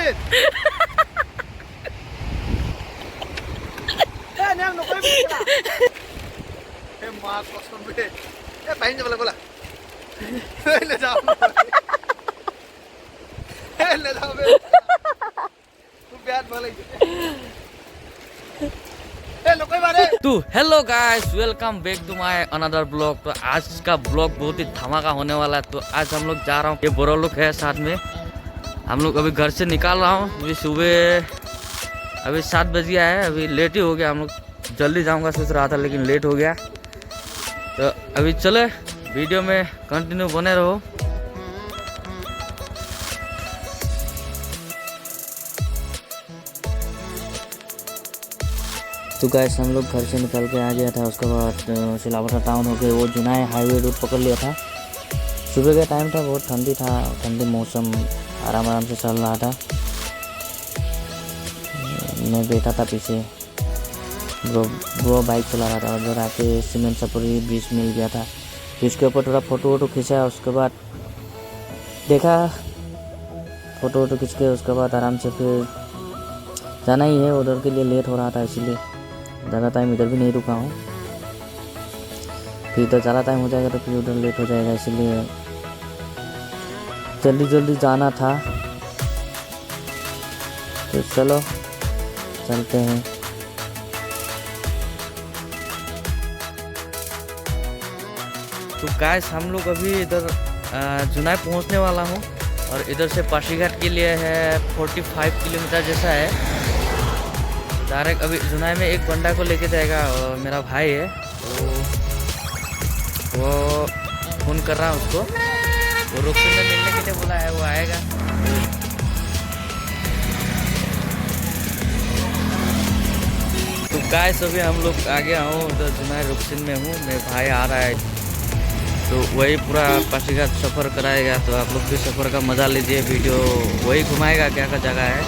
Wait. Nang nokoy mo ka. माँ कसम पे पानी बोला बोला ले जाओ ले जाओ तू प्यार बोले तो hello guys, welcome back to my another blog. तो आज का ब्लॉग बहुत ही धमाका होने वाला है। तो आज हम लोग जा रहा हूँ, ये बड़ा लोग है साथ में। हम लोग अभी घर से निकाल रहा हूँ। अभी सुबह अभी 7 बजे आया है, अभी लेट ही हो गया। हम लोग जल्दी जाऊंगा सोच रहा था, लेकिन लेट हो गया। तो अभी चले, वीडियो में कंटिन्यू बने रहो। तो गाइस हम लोग घर से निकल के आ गया था। उसके बाद सिलावटा टाउन होके वो जुनाई हाईवे रूट पकड़ लिया था। सुबह का टाइम था, बहुत ठंडी था, ठंडी मौसम, आराम आराम से चल रहा था। मैं बैठा था पीछे, वो बाइक चला रहा था। उधर आके सीमेंट सपुरी ब्रिज मिल गया था, ब्रिज के ऊपर थोड़ा फोटो वोटो खींचा। उसके बाद देखा फोटो वोटो खींच के, उसके बाद आराम से फिर जाना ही है। उधर के लिए लेट हो रहा था, इसीलिए ज़्यादा टाइम इधर भी नहीं रुका हूँ। फिर इधर ज़्यादा टाइम हो जाएगा तो फिर उधर लेट हो जाएगा, इसीलिए जल्दी जल्दी जाना था। तो चलो चलते हैं। तो गाइस हम लोग अभी इधर जुनाई पहुंचने वाला हूं, और इधर से पासीघाट के लिए है 45 किलोमीटर जैसा है। डायरेक्ट अभी जुनाई में एक बंदा को लेके जाएगा, और मेरा भाई है, तो वो फ़ोन कर रहा है उसको। वो रुकसिन में मिलने के लिए बोला है, वो आएगा। तो गाइस अभी हम लोग आ गया हूँ, उधर जुनाई रुकसिन में हूँ। मेरे भाई आ रहा है, तो वही पूरा पासीघाट सफ़र कराएगा। तो आप लोग भी सफ़र का मज़ा लीजिए, वीडियो वही घुमाएगा क्या क्या जगह है।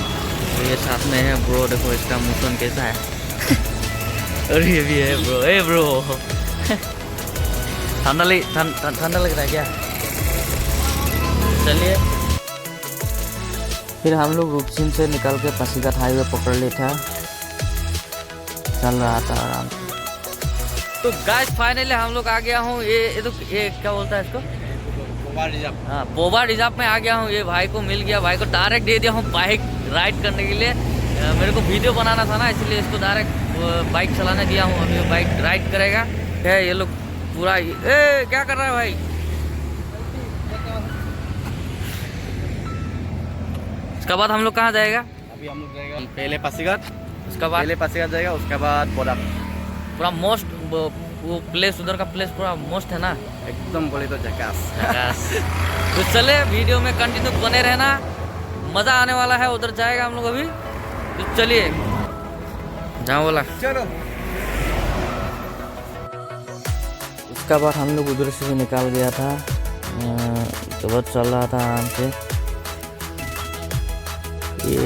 तो ये साथ में है ब्रो, देखो इसका मोशन कैसा है। और ये भी है ब्रो, ए ब्रो ठंडा लग रहा है क्या? चलिए फिर हम लोग रुकसिन से निकल के पासीघाट हाईवे पकड़ लिया था, चल रहा था आराम से। तो गाइस फाइनली हम लोग आ गया हूँ। ये क्या बोलता है इसको, पोबा रिजर्व। हाँ, पोबा रिजर्व में आ गया हूँ। ये भाई को मिल गया, भाई को डायरेक्ट दे दिया हूँ बाइक राइड करने के लिए। मेरे को वीडियो बनाना था ना, इसलिए इसको डायरेक्ट बाइक चलाने दिया हूँ। अभी बाइक राइड करेगा। है ये लोग पूरा क्या कर रहा है भाई? उसके बाद हम लोग कहाँ जाएगा? अभी हम लोग जाएगा पहले पासीघाट, उसके बाद पहले पासीघाट जाएगा, उसके बाद बोरा। पूरा मोस्ट वो प्लेस, उधर का प्लेस पूरा मोस्ट है ना, एकदम बोले तो झकास। तो चले वीडियो में कंटिन्यू बने रहना, मज़ा आने वाला है। उधर जाएगा हम लोग अभी, तो चलिए जाओ बोला। चलो उसका बाद हम लोग उधर से निकाल गया था, तो बहुत चल रहा था आराम से। ये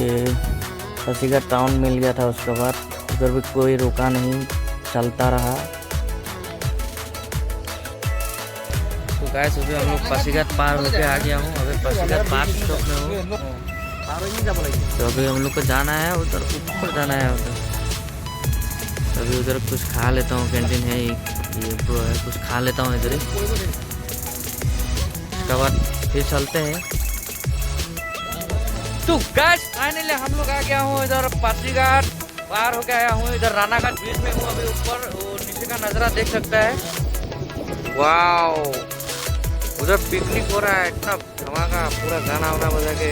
पासीघाट टाउन मिल गया था। उसके बाद उधर भी कोई रुका नहीं, चलता रहा। तो गाइस अभी हम लोग पासीघाट पार होके आ गया हूँ। अभी पासीघाट पार स्टॉप में हूँ। तो अभी हम लोग को जाना है उधर, ऊपर जाना है उधर। अभी उधर कुछ खा लेता हूँ, कैंटीन है ये ब्रो है, कुछ खा लेता हूँ इधर ही। उसके बाद फिर चलते हैं। तो गाइस फाइनली हम लोग आ गया हूँ इधर, पासीघाट पार होके आया हूँ। इधर रानाघाट ब्रिज में हूँ अभी। ऊपर वो नीचे का नज़ारा देख सकता है। वाओ, उधर पिकनिक हो रहा है, इतना धमाका, पूरा गाना वाना बजा के।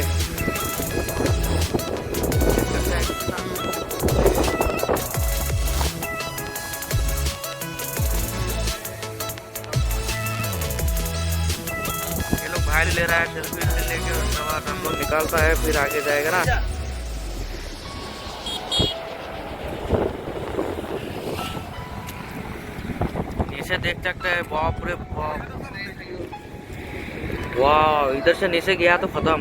ये लोग भाई ले रहा है, सेल्फी लेके। उसके बाद हम लोग निकालता है, फिर आगे जाएगा ना। नीचे देख सकते हैं, बाप रे बाप, वाह। इधर से नीचे गया तो खत्म।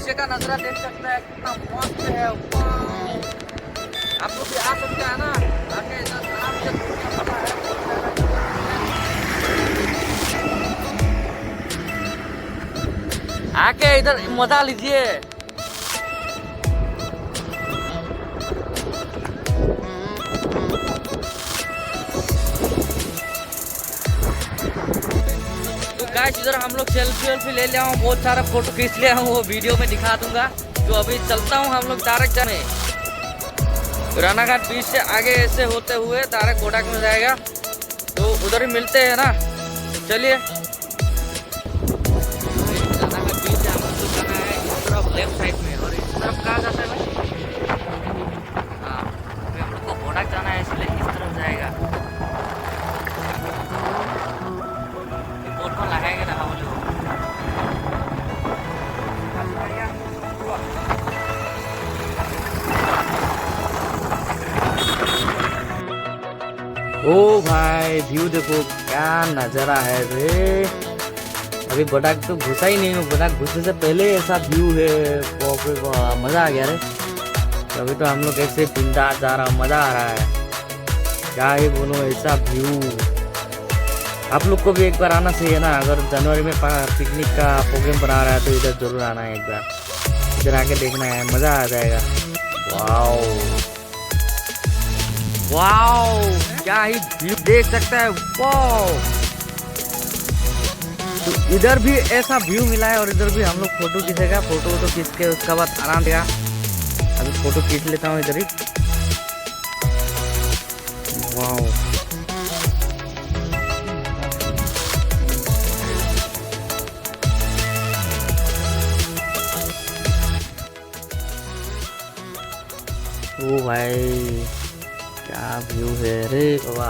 पीछे का नजारा देख सकते हैं, कितना मस्त है। वाव! आप लोग भी आ सकते हैं ना, आके इधर आराम से घूमने वाला है। आके इधर मजा लीजिए। गाइस इधर हम लोग सेल्फी ले लिया हूँ, बहुत सारा फोटो खींच लिया हूँ, वो वीडियो में दिखा दूंगा। तो अभी चलता हूँ हम लोग तारक जाने, रानाघाट बीच से आगे ऐसे होते हुए तारक गोडाक में जाएगा, तो उधर ही मिलते हैं ना। चलिए रानाघाट बीच से हम लोग जाना है इस तरफ लेफ्ट साइड में, और इस तरफ कहाँ जाता है भाई? हाँ, अभी हम लोग को गोडाक जाना है, इसलिए इस तरफ जाएगा। बोट को लगाएगा ना हम लोग। ओ भाई व्यू देखो क्या नजारा है रे। अभी गोडाक तो घुसा ही नहीं हूँ, गोडाक घुसने से पहले ऐसा व्यू है, बाप रे बाप, मजा आ गया रे। तो अभी तो हम लोग ऐसे बिंदा जा रहा, मजा आ रहा है, क्या ही बोलो, ऐसा व्यू। आप लोग को भी एक बार आना चाहिए ना, अगर जनवरी में पिकनिक का प्रोग्राम बना रहा है तो इधर जरूर आना है, एक बार इधर आके देखना है, मजा आ जाएगा। वाओ वाओ, क्या ही व्यू देख सकता है। वाओ, तो इधर भी ऐसा व्यू मिला है, और इधर भी हम लोग फोटो खींचेगा, फोटो खींच के उसके बाद आराम देगा। अभी फोटो खींच लेता हूँ इधर ही। वाओ, ओ भाई क्या व्यू है रे बाबा।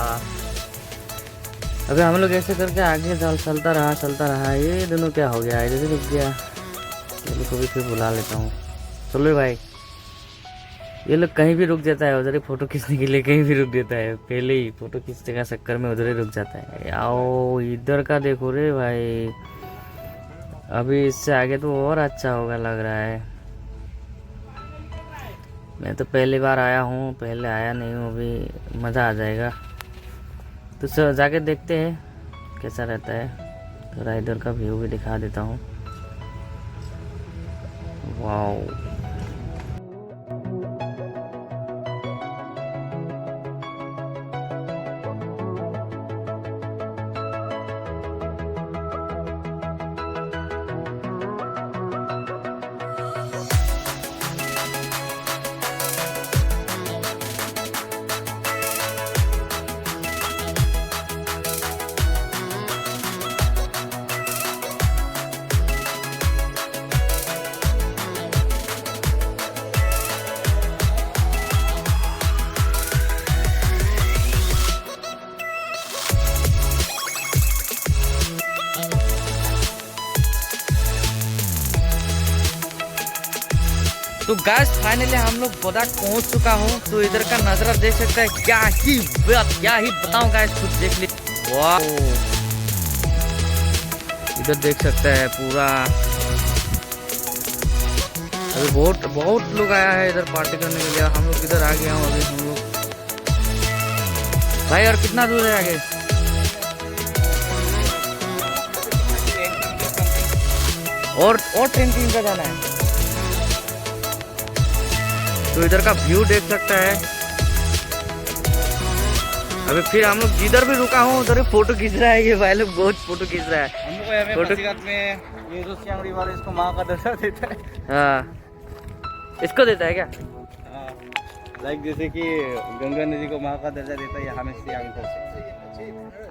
अभी हम लोग ऐसे करके आगे चलता रहा। ये दोनों क्या हो गया, इधर रुक गया। ये लोग को भी फिर बुला लेता हूँ। चलो भाई, ये लोग कहीं भी रुक जाता है, उधर ही फोटो खींचने के लिए कहीं भी रुक देता है, पहले ही फोटो खींचने का चक्कर में उधर ही रुक जाता है। आओ इधर का देखो रे भाई, अभी इससे आगे तो और अच्छा होगा लग रहा है। मैं तो पहली बार आया हूँ, पहले आया नहीं हूँ, अभी मज़ा आ जाएगा। तो सर जाके देखते हैं कैसा रहता है। थोड़ा इधर का व्यू भी दिखा देता हूँ। वाओ, तो गाइस फाइनली हम लोग गोडाक पहुंच चुका हूं। तो इधर का नजारा देख सकते हैं, क्या ही बताऊं गाइस, खुद देख ली। वाह, इधर देख सकते हैं पूरा। अभी बहुत लोग आया है इधर पार्टी करने के लिए। हम लोग इधर आ गए हैं अभी हम लोग भाई। और कितना दूर है आगे? और 10 किलोमीटर जाना है। तो इधर का व्यू देख सकता है। अभी फिर हम लोग जिधर भी रुका हूँ उधर फोटो खींच रहा है। ये भाई लोग बहुत फोटो खींच रहा है। हम लोग फोटो में ये जो सियांगड़ी वाला इसको माँ का दर्जा देता है। हाँ, इसको देता है क्या? लाइक जैसे कि गंगा नदी को माँ का दर्जा देता है, हमें सियांग को।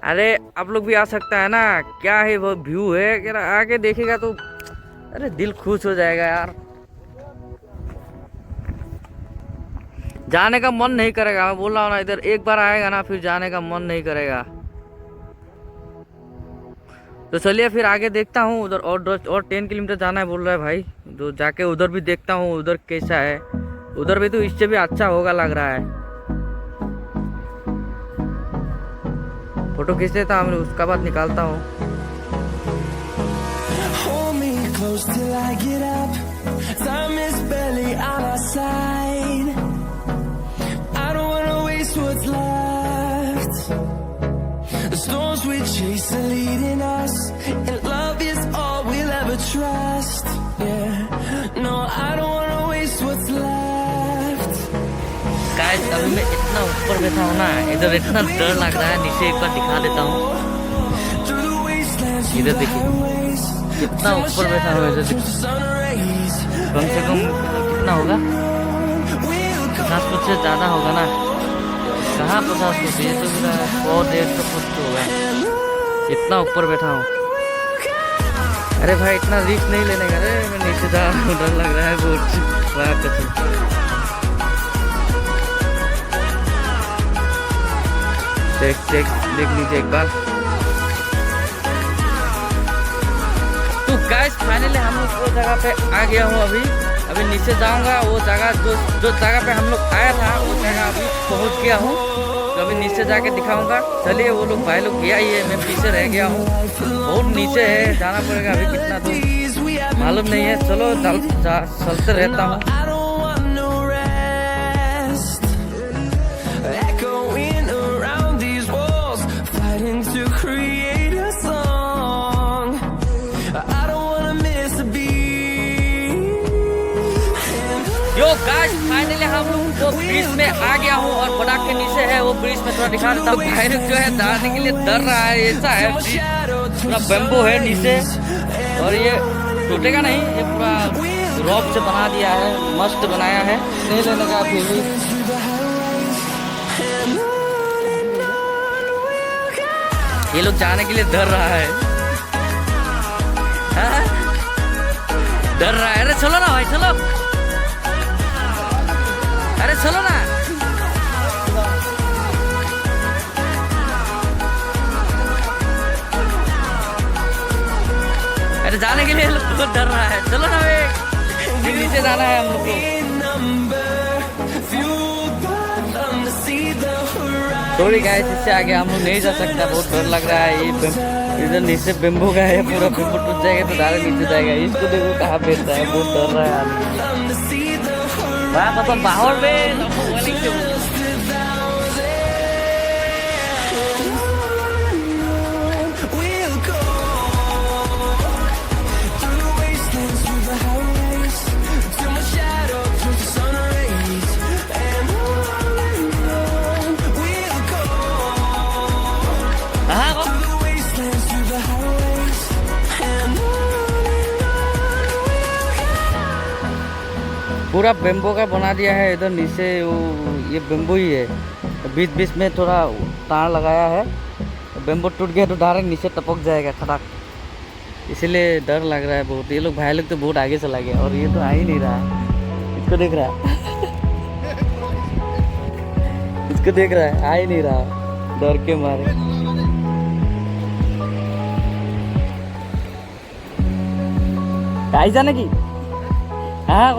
अरे आप लोग भी आ सकता है ना, क्या है वो व्यू है, क्या आके देखेगा तो अरे दिल खुश हो जाएगा यार। जाने का मन नहीं करेगा, मैं बोल रहा हूँ ना, इधर एक बार आएगा ना फिर जाने का मन नहीं करेगा। तो चलिए फिर आगे देखता हूँ। उधर और 10 किलोमीटर जाना है बोल रहा है भाई। तो जाके उधर भी देखता हूँ उधर कैसा है। उधर भी तो इससे भी अच्छा होगा लग रहा है। फोटो खींच लेता हूँ, उसका बाद निकालता हूँ। close till I get up. Time is barely on our side. I don't wanna waste what's left. The storms we chase are leading us, and love is all we'll ever trust. Yeah, no, I don't wanna waste what's left. Guys अभी मैं इतना ऊपर बैठा हूँ ना, इधर इतना डर लग रहा है, नीचे एक बार दिखा देता हूँ। इधर देखिए कितना ऊपर बैठा हूँ, इधर देखिए कम से कम कितना होगा, 50 फुट से ज़्यादा होगा ना। कहाँ 50 फुट, ये तो मेरा 100-150 फुट होगा, इतना ऊपर बैठा हूँ। अरे भाई इतना रिस्क नहीं लेने का, अरे मैं नीचे जा रहा हूँ, डर लग रहा है बहुत। देख लीजिए एक बार। तो गाइस फाइनली हम लोग वो जगह पे आ गया हूँ। अभी नीचे जाऊंगा, वो जगह जो जगह पे हम लोग आया था वो जगह अभी पहुँच गया हूँ, तो अभी नीचे जाके दिखाऊंगा। चलिए वो लोग भाई लोग गया ही है, मैं पीछे रह गया हूँ, बहुत नीचे है, जाना पड़ेगा अभी कितना दूर मालूम नहीं है। चलो चलते रहता हूँ। यो गाइस फाइनली हम लोग वो ब्रिज में आ गया हूँ, और बड़ा के नीचे है वो ब्रिज में, थोड़ा दिखा देता हूँ। भाई लोग जो है डालने के लिए डर रहा है, ऐसा है ब्रिज पूरा बेम्बो है नीचे, और ये टूटेगा नहीं, ये पूरा रॉक से बना दिया है, मस्त बनाया है, नहीं लेने का फिर भी। ये लोग जाने के लिए डर रहा है, डर रहा है। अरे चलो ना भाई, चलो, अरे चलो ना। अरे जाने के लिए लोग बहुत डर रहा है, चलो ना भाई, नीचे जाना है हम लोग को। सॉरी गाइस, इससे आगे हम लोग नहीं जा सकता, बहुत डर लग रहा है। ये इधर नीचे बेम्बो का है, पूरा बेम्बो टूट जाएगा तो डायरेक्ट नीचे जाएगा। इसको देखो कहाँ बैठता है, बहुत डर रहा है आदमी। मतलब बाहर में पूरा बेम्बो का बना दिया है। इधर नीचे ये बेम्बो ही है, बीच बीच में थोड़ा तार लगाया है, बेम्बो टूट गया तो डायरेक्ट नीचे टपक जाएगा खड़ाक, इसलिए डर लग रहा है बहुत। ये लोग भाई लोग तो बहुत आगे चला गया, और ये तो आ ही नहीं रहा है, इसको देख रहा है इसको देख रहा है, आ ही नहीं रहा डर के मारे। आई जाने की हाँ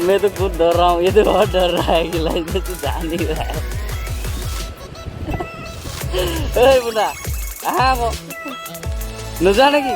मैं तो खुद डर रहा हूँ, ये तो बहुत डर रहा है कि लाइफ में तो जा नहीं रहा है। बुढ़ा हाँ वो न जाने की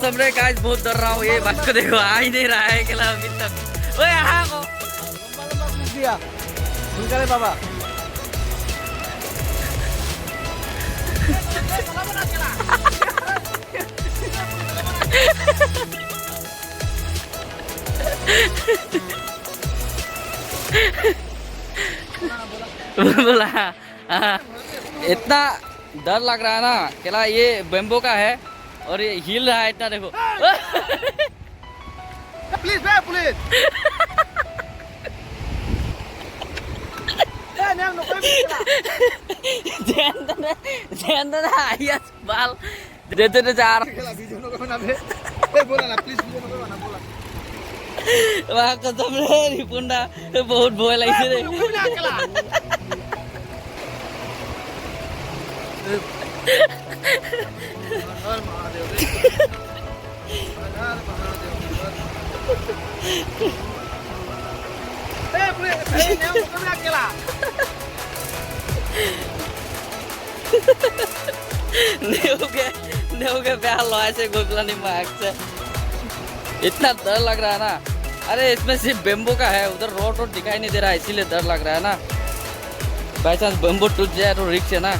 समरे गाइस बहुत डर रहा हूँ, ये बस को देखो आ ही नहीं रहा है अकेला अभी तक। ओए हाँ को दिया भूल बाबा बोला हाँ। इतना डर लग रहा है ना, केला ये बेम्बो का है और ये हिल रहा है इतना देखो। प्लीज पुलिस बाल देते थे चार बोला ना प्लीज बोला वहाँ कसम रे रिपुंडा बहुत भय लगे रे। नेवगे प्यार लो ऐसे गोपला नहीं मार्ग से। इतना डर लग रहा है ना, अरे इसमें सिर्फ बेम्बो का है, उधर रोड दिखाई नहीं दे रहा है, इसीलिए डर लग रहा है ना। बाई चांस बेम्बो टूट जाए तो रिक्स है ना।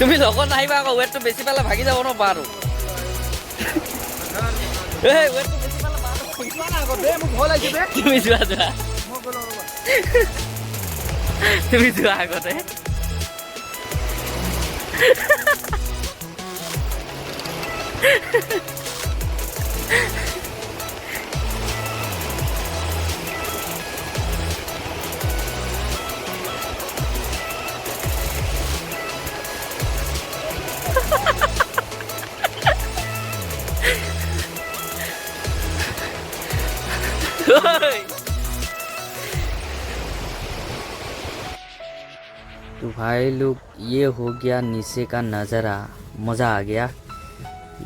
তুমি লগত নাহিবা আকৌ, ৱেটটো বেছি পালে ভাগি যাব ন পাৰো। এই ৱেটটো বেছি পালে পাৰো খুইছোৱা না আকৌ দে, মোক ভয় লাগিছে দে। তুমি যোৱা যোৱা, মই গলো ৰবা। তুমি যোৱা আগতে। तो भाई लोग ये हो गया नीचे का नज़ारा, मज़ा आ गया।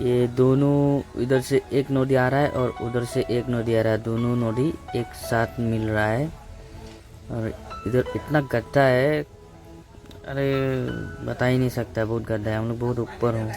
ये दोनों इधर से एक नदी आ रहा है और उधर से एक नदी आ रहा है, दोनों नदी एक साथ मिल रहा है। और इधर इतना गड्ढा है, अरे बता ही नहीं सकता, बहुत गड्ढा है। हम लोग बहुत ऊपर हूँ।